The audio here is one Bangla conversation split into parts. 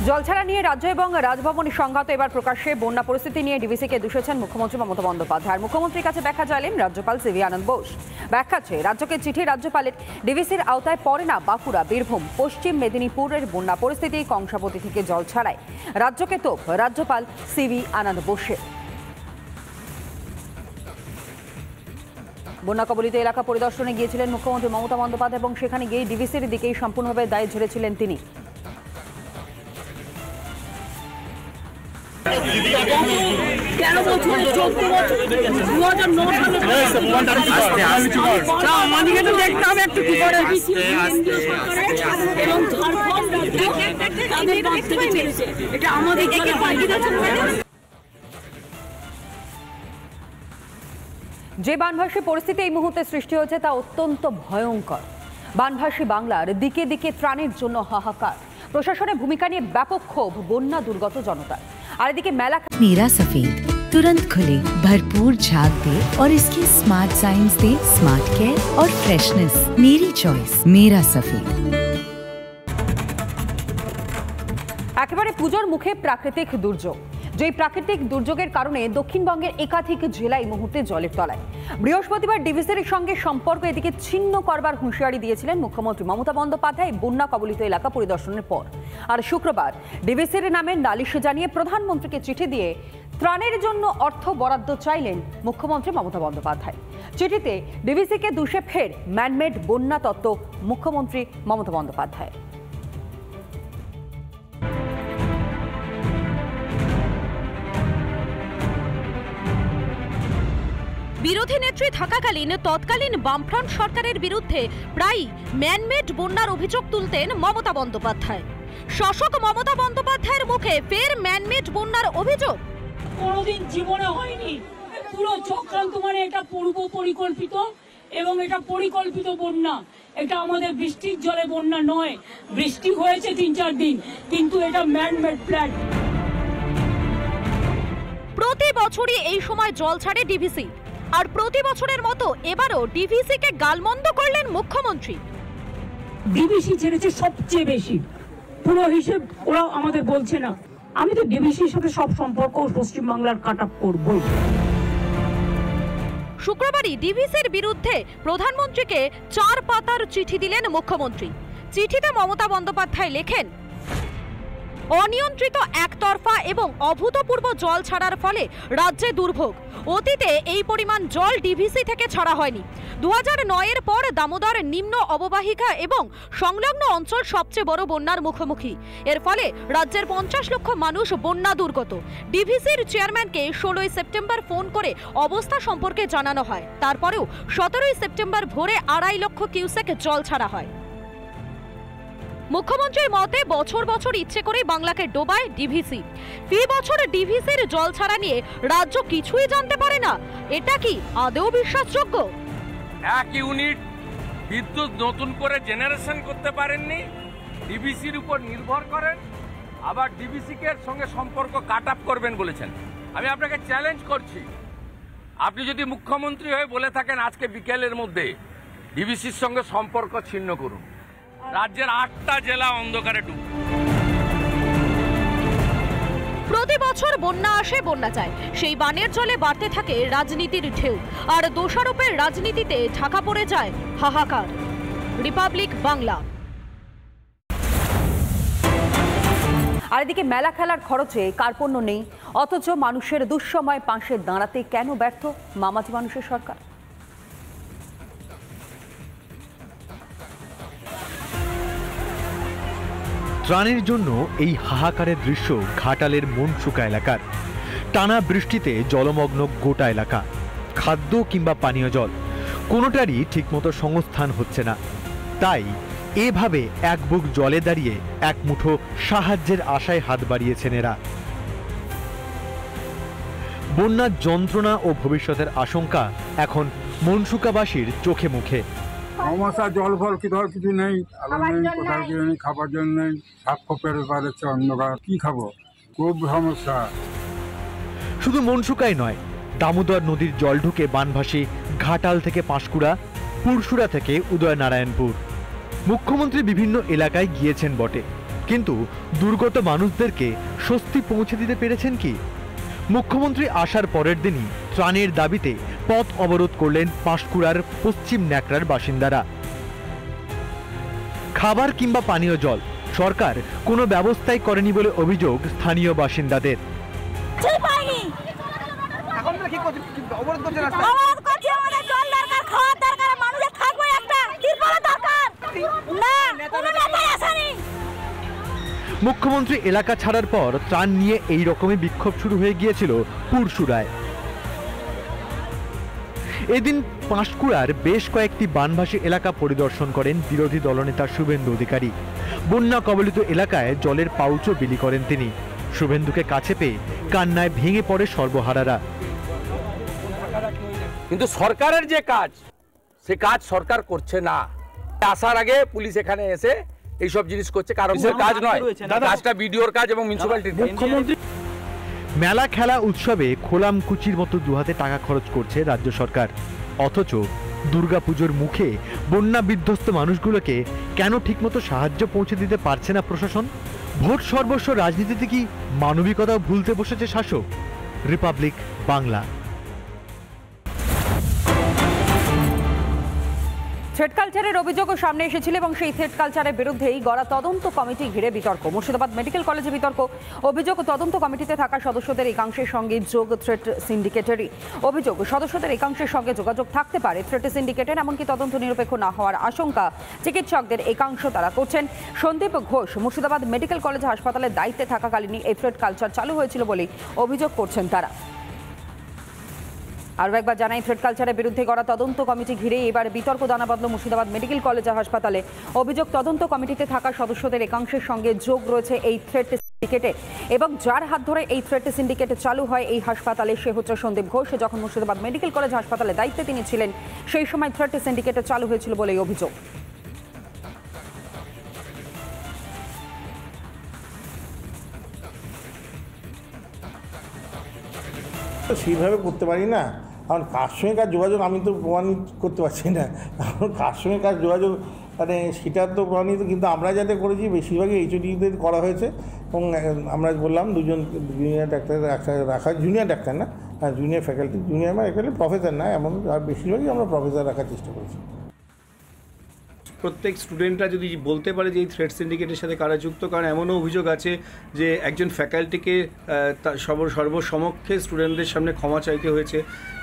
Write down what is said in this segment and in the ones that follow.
জলছাড়া নিয়ে রাজ্য এবং রাজভবনের সংঘাত এবার প্রকাশ্যে। বন্যা পরিস্থিতি নিয়ে ডিভিসিকে দোষেছেন মুখ্যমন্ত্রী মমতা বন্দ্যোপাধ্যায়। মুখ্যমন্ত্রীর কাছে ব্যাখ্যা চাইলেন রাজ্যপাল সিভি আনন্দ বোস। ব্যাখ্যাচ্ছে রাজ্যকে চিঠি রাজ্যপালের, ডিভিসির আওতায় পড়ে না বাঁকুড়া, বীরভূম, পশ্চিম মেদিনীপুরের বন্যা পরিস্থিতি। কংসাবতী থেকে জল ছাড়ায় রাজ্যকে তোপ রাজ্যপাল সিভি আনন্দ বোসের। বন্যা কবলিত এলাকা পরিদর্শনে গিয়েছিলেন মুখ্যমন্ত্রী মমতা বন্দ্যোপাধ্যায় এবং সেখানে গিয়ে ডিভিসির দিকেই সম্পূর্ণভাবে দায় ঝেড়েছিলেন তিনি। যে বানভাসী পরিস্থিতি এই মুহূর্তে সৃষ্টি হয়েছে তা অত্যন্ত ভয়ঙ্কর। বানভাসী বাংলার দিকে দিকে ত্রাণের জন্য হাহাকার। প্রশাসনের ভূমিকা নিয়ে ব্যাপক ক্ষোভ বন্যা দুর্গত জনতার। আর এদিকে মেলা नीरा सफेद तुरंत खुले, भरपूर झाग दे और इसकी स्मार्ट साइंस दे स्मार्ट केयर और फ्रेशनेस। मेरी चॉइस मेरा सफेद। একেবারে পুজোর মুখে প্রাকৃতিক দুর্যোগ। যে প্রাকৃতিক দুর্যোগের কারণে দক্ষিণবঙ্গের একাধিক জেলা এই মুহূর্তে জলের তলায়। বৃহস্পতিবার ডিভিসির সঙ্গে সম্পর্ক এদিকে ছিন্ন করবার হুঁশিয়ারি দিয়েছিলেন মুখ্যমন্ত্রী মমতা বন্দ্যোপাধ্যায় বন্যা কবলিত এলাকা পরিদর্শনের পর। আর শুক্রবার ডিভিসির নামে নালিশ জানিয়ে প্রধানমন্ত্রীকে চিঠি দিয়ে ত্রাণের জন্য অর্থ বরাদ্দ চাইলেন মুখ্যমন্ত্রী মমতা বন্দ্যোপাধ্যায়। চিঠিতে ডিভিসিকে দুষে ফের ম্যানমেড বন্যা তত্ত্ব মুখ্যমন্ত্রী মমতা বন্দ্যোপাধ্যায়। বিরোধী নেত্রী থাকাকালীন তৎকালীন বামফ্রন্ট সরকারের বিরুদ্ধে প্রায়ই ম্যানমেড বন্যার অভিযোগ তুলতেন মমতা বন্দ্যোপাধ্যায়। শাসক মমতা বন্দ্যোপাধ্যায়ের মুখে ফের ম্যানমেড বন্যার অভিযোগ। কোনোদিন জীবনে হয়নি, পুরো চক্রান্ত, মানে এটা পূর্ব পরিকল্পিত এবং এটা পরিকল্পিত বন্যা। এটা আমাদের বৃষ্টির জলে বন্যা নয়। বৃষ্টি হয়েছে 3-4 দিন, কিন্তু এটা ম্যানমেড প্ল্যান। প্রতি বছরই এই সময় জল ছাড়ে ডিভিসি, আর প্রতি বছরের মতো এবারও ডিভিসিকে গালমন্দ করলেন মুখ্যমন্ত্রী। ডিভিসি ছেড়েছে সবচেয়ে বেশি, পুরো হিসেব ওরা আমাদের বলছে না। আমি তো ডিভিসির সাথে সব সম্পর্ক পশ্চিমবাংলার কাট আপ করবই। শুক্রবারই ডিভিসির বিরুদ্ধে প্রধানমন্ত্রীকে 4 পাতার চিঠি দিলেন মুখ্যমন্ত্রী। চিঠিতে মমতা বন্দ্যোপাধ্যায় লেখেন, অনিয়ন্ত্রিত একতরফা এবং অভূতপূর্ব জল ছাড়ার ফলে রাজ্যে দুর্ভোগ। অতীতে এই পরিমাণ জল ডিভিসি থেকে ছাড়া হয়নি। 2009-এর পর দামোদর নিম্ন অববাহিকা এবং সংলগ্ন অঞ্চল সবচেয়ে বড় বন্যার মুখোমুখি। এর ফলে রাজ্যের 50 লক্ষ মানুষ বন্যা দুর্গত। ডিভিসির চেয়ারম্যানকে 16 সেপ্টেম্বর ফোন করে অবস্থা সম্পর্কে জানানো হয়। তারপরেও 17 সেপ্টেম্বর ভোরে 2.5 লক্ষ কিউসেক জল ছাড়া হয়। মুখ্যমন্ত্রীর মতে বছর বছর ইচ্ছে করে বাংলাকে ডোবায় ডিভিসি। ফি বছর ডিভিসির জল ছাড়া নিয়ে রাজ্য কিছুই জানতে পারে না। এটা কি আদৌ বিশ্বাসযোগ্য? 1 ইউনিট বিদ্যুৎ নতুন করে জেনারেশন করতে পারেননি, ডিভিসির উপর নির্ভর করেন, আবার ডিভিসিকে সঙ্গে সম্পর্ক কাট আপ করবেন বলেছেন। আমি আপনাকে চ্যালেঞ্জ করছি, আপনি যদি মুখ্যমন্ত্রী হয়ে বলে থাকেন আজকে বিকেলের মধ্যে ডিভিসির সঙ্গে সম্পর্ক ছিন্ন করুন, রাজ্যের 8টা জেলা অন্ধকারে ডুববে। প্রতি বছর বন্যা আসে, বন্যা যায়, সেই বানের জলে বাড়তে থাকে রাজনীতির ঢেউ, আর দোষারোপের রাজনীতিতে ঢাকা পড়ে যায় হাহাকার। রিপাবলিক বাংলা। আর এদিকে মেলা খেলার খরচে কার্পণ্য নেই, অথচ মানুষের দুঃসময় পাশে দাঁড়াতে কেন ব্যর্থ মামাটি মানুষের সরকার? ত্রাণের জন্য এই হাহাকারের দৃশ্য ঘাটালের মনসুকা এলাকার। টানা বৃষ্টিতে জলমগ্ন গোটা এলাকা। খাদ্য কিংবা পানীয় জল কোনোটারই ঠিকমতো সংস্থান হচ্ছে না। তাই এভাবে এক বুক জলে দাঁড়িয়ে এক মুঠো সাহায্যের আশায় হাত বাড়িয়েছেন এরা। বন্যার যন্ত্রণা ও ভবিষ্যতের আশঙ্কা এখন মনসুকাবাসীর চোখে মুখে। সমস্যা জল ফল কিছু নেই, আলো নেই, কোথাও কিছু নেই, খাবার জন্য নেই, সাপ খোপের পারেছে অন্ধকার, কি খাবো, খুব সমস্যা। শুধু মনসুকাই নয়, দামোদর নদীর জল ঢুকে বানভাসী ঘাটাল থেকে পাঁশকুড়া, পুরসুরা থেকে উদয়নারায়ণপুর। মুখ্যমন্ত্রী বিভিন্ন এলাকায় গিয়েছেন বটে, কিন্তু দুর্গত মানুষদেরকে স্বস্তি পৌঁছে দিতে পেরেছেন কি? মুখ্যমন্ত্রী আসার পরের দিনই ত্রাণের দাবিতে পথ অবরোধ করলেন পাঁশকুড়ার পশ্চিম ন্যাকড়ার বাসিন্দারা। খাবার কিংবা পানীয় জল সরকার কোনো ব্যবস্থাই করেনি বলে অভিযোগ স্থানীয় বাসিন্দাদের। মুখ্যমন্ত্রী এলাকা ছাড়ার পর ত্রাণ নিয়ে এই রকমই বিক্ষোভ শুরু হয়ে গিয়েছিল পুরসুরায়। এদিন পাঁশকুড়ার বেশ কয়েকটি বানভাসী এলাকা পরিদর্শন করেন বিরোধী দলনেতা শুভেন্দু অধিকারী। বন্যা কবলিত এলাকায় জলের পাউচও বিলি করেন তিনি। শুভেন্দুকে কাছে পেয়ে কান্নায় ভেঙে পড়ে সর্বহারারা। কিন্তু সরকারের যে কাজ, সে কাজ সরকার করছে না। আসার আগে পুলিশ এখানে এসে এইসব জিনিস করছে, কারণ কাজ নয়, কাজটা বিডিওর কাজ এবং মিউনিসিপ্যালিটির। মুখ্যমন্ত্রী মেলা খেলা উৎসবে খোলামকুচির মতো দুহাতে টাকা খরচ করছে রাজ্য সরকার, অথচ দুর্গাপুজোর মুখে বন্যা বিধ্বস্ত মানুষগুলোকে কেন ঠিকমতো সাহায্য পৌঁছে দিতে পারছে না প্রশাসন? ভোট সর্বস্ব রাজনীতিতে কি মানবিকতাও ভুলতে বসেছে শাসক? রিপাবলিক বাংলা। থ্রেড কালচারের অভিযোগও সামনে এসেছিল এবং সেই থ্রেড কালচারের বিরুদ্ধেই গড়া তদন্ত কমিটি ঘিরে বিতর্ক। মুর্শিদাবাদ মেডিকেল কলেজে বিতর্ক। অভিযোগ, তদন্ত কমিটিতে থাকা সদস্যদের একাংশের সঙ্গে যোগ থ্রেড সিন্ডিকেটেরই। অভিযোগ, সদস্যদের একাংশের সঙ্গে যোগাযোগ থাকতে পারে থ্রেড সিন্ডিকেটের, এমনকি তদন্ত নিরপেক্ষ না হওয়ার আশঙ্কা চিকিৎসকদের একাংশ তারা করছেন। সন্দীপ ঘোষ মুর্শিদাবাদ মেডিকেল কলেজ হাসপাতালের দায়িত্বে থাকাকালীনই এই থ্রেড কালচার চালু হয়েছিল বলেই অভিযোগ করছেন তারা। আরও একবার জানাই, থ্রেড কালচারের বিরুদ্ধে গড়া তদন্ত কমিটি ঘিরে এবার বিতর্ক দানা বাঁধল মুর্শিদাবাদ মেডিকেল কলেজ হাসপাতালে। অভিযোগ, তদন্ত কমিটিতে থাকা সদস্যদের একাংশের সঙ্গে যোগ রয়েছে এই থ্রেড সিন্ডিকেটে, এবং যার হাত ধরে এই থ্রেড সিন্ডিকেট চালু হয় এই হাসপাতালে সে হচ্ছে সন্দীপ ঘোষ। যখন মুর্শিদাবাদ মেডিকেল কলেজ হাসপাতালে দায়িত্বে তিনি ছিলেন, সেই সময় থ্রেড সিন্ডিকেট চালু হয়েছিল বলেই অভিযোগ। সেইভাবে করতে পারি না, কারণ কার সঙ্গে কার যোগাযোগ আমি তো প্রমাণিত করতে পারছি না। কারণ কার সঙ্গে কার যোগাযোগ মানে সেটা তো প্রমাণিত, কিন্তু আমরা যাতে করেছি বেশিরভাগই এইচওডিদের করা হয়েছে। এবং আমরা বললাম দুজন জুনিয়র ডাক্তার রাখা, জুনিয়র ডাক্তার না, junior faculty, junior faculty professor না, এমন আর বেশিরভাগই আমরা প্রফেসর রাখার চেষ্টা করেছি। প্রত্যেক স্টুডেন্টরা যদি বলতে পারে যে এই থ্রেড সিন্ডিকেটের সাথে কারা যুক্ত, কারণ এমনও অভিযোগ আছে যে একজন ফ্যাকাল্টিকে সর্বসমক্ষে স্টুডেন্টদের সামনে ক্ষমা চাইতে হয়েছে,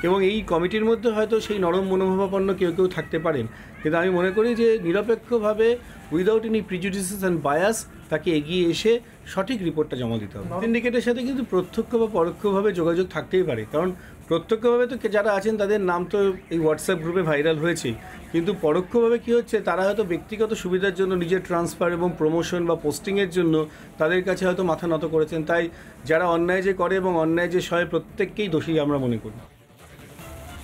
এবং এই কমিটির মধ্যে হয়তো সেই নরম মনোভাবাপন্ন কেউ কেউ থাকতে পারেন। কিন্তু আমি মনে করি যে নিরপেক্ষভাবে উইদাউট এনি প্রিজুডিসেস অ্যান্ড বায়াস তাকে এগিয়ে এসে সঠিক রিপোর্টটা জমা দিতে হবে। সিন্ডিকেটের সাথে কিন্তু প্রত্যক্ষ বা পরোক্ষভাবে যোগাযোগ থাকতেই পারে, কারণ প্রত্যক্ষভাবে তো যারা আছেন তাদের নাম তো এই হোয়াটসঅ্যাপ গ্রুপে ভাইরাল হয়েছেই, কিন্তু পরোক্ষভাবে কী হচ্ছে, তারা হয়তো ব্যক্তিগত সুবিধার জন্য নিজের ট্রান্সফার এবং প্রমোশন বা পোস্টিংয়ের জন্য তাদের কাছে হয়তো মাথা নত করেছেন। তাই যারা অন্যায় যে করে এবং অন্যায় যে সয়, প্রত্যেককেই দোষী আমরা মনে করি।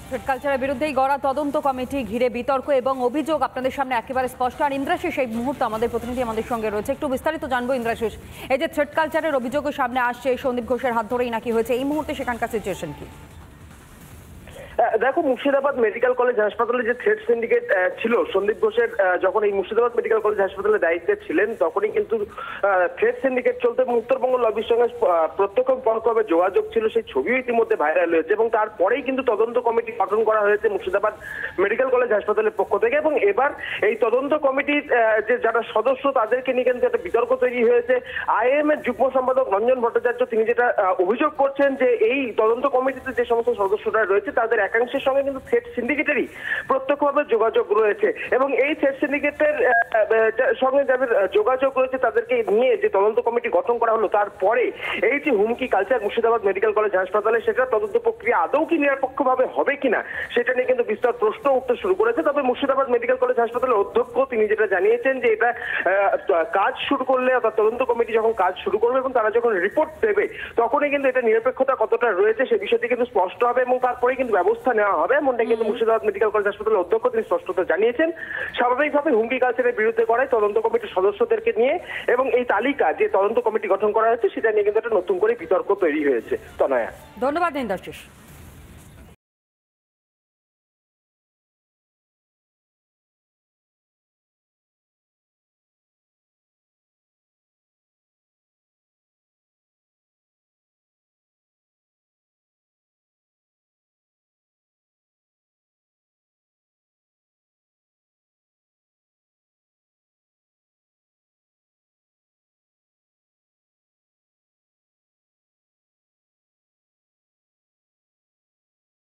থ্রেড কালচারের বিরুদ্ধেই গড়া তদন্ত কমিটি ঘিরে বিতর্ক এবং অভিযোগ আপনাদের সামনে একেবারে স্পষ্ট। আর ইন্দ্রাশিস এই মুহূর্তে আমাদের প্রতিনিধি আমাদের সঙ্গে রয়েছে, একটু বিস্তারিত জানবো। ইন্দ্রাশিস, এই যে থ্রেড কালচারের অভিযোগও সামনে আসছে, সন্দীপ ঘোষের হাত ধরেই নাকি হয়েছে, এই মুহূর্তে সেখানকার সিচুয়েশন কি? দেখো, মুর্শিদাবাদ মেডিকেল কলেজ হাসপাতালে যে থ্রেড সিন্ডিকেট ছিল, সন্দীপ ঘোষের যখন এই মুর্শিদাবাদ মেডিকেল কলেজ হাসপাতালে দায়িত্বে ছিলেন তখনই কিন্তু থ্রেড সিন্ডিকেট চলতে এবং উত্তরবঙ্গ লবির সঙ্গে প্রত্যক্ষ পরোক্ষভাবে যোগাযোগ ছিল, সেই ছবিও ইতিমধ্যে ভাইরাল হয়েছে। এবং তারপরেই কিন্তু তদন্ত কমিটি গঠন করা হয়েছে মুর্শিদাবাদ মেডিকেল কলেজ হাসপাতালের পক্ষ থেকে। এবং এবার এই তদন্ত কমিটির যে যারা সদস্য তাদেরকে নিয়ে কিন্তু একটা বিতর্ক তৈরি হয়েছে। আইএম এর যুগ্ম সম্পাদক রঞ্জন ভট্টাচার্য তিনি যেটা অভিযোগ করছেন যে এই তদন্ত কমিটিতে যে সমস্ত সদস্যরা রয়েছে তাদের একাংশের সঙ্গে কিন্তু থ্রেড সিন্ডিকেটেরই প্রত্যক্ষভাবে যোগাযোগ রয়েছে, এবং এই থ্রেড সিন্ডিকেটের সঙ্গে যাদের যোগাযোগ রয়েছে তাদেরকে নিয়ে যে তদন্ত কমিটি গঠন করা হলো, তারপরে এই যে হুমকি কালচার মুর্শিদাবাদ মেডিকেল কলেজ হাসপাতালে, সেটা তদন্ত প্রক্রিয়া আদৌ কি নিরপেক্ষভাবে হবে কিনা সেটা নিয়ে কিন্তু বিস্তর প্রশ্ন উঠতে শুরু করেছে। তবে মুর্শিদাবাদ মেডিকেল কলেজ হাসপাতালের অধ্যক্ষ তিনি যেটা জানিয়েছেন যে এটা কাজ শুরু করলে, অর্থাৎ তদন্ত কমিটি যখন কাজ শুরু করবে এবং তারা যখন রিপোর্ট দেবে তখনই কিন্তু এটা নিরপেক্ষতা কতটা রয়েছে সে বিষয়টি কিন্তু স্পষ্ট হবে, এবং তারপরে কিন্তু ব্যবস্থা নেওয়া হবে, এমনটা কিন্তু মুর্শিদাবাদ মেডিকেল কলেজ হাসপাতালের অধ্যক্ষ তিনি স্পষ্টতা জানিয়েছেন। স্বাভাবিকভাবে হুমকি কালচারের বিরুদ্ধে করায় তদন্ত কমিটির সদস্যদেরকে নিয়ে এবং এই তালিকা যে তদন্ত কমিটি গঠন করা হয়েছে সেটা নিয়ে কিন্তু একটা নতুন করে বিতর্ক তৈরি হয়েছে। তনয়া, ধন্যবাদ ইন্দ্রাশিস।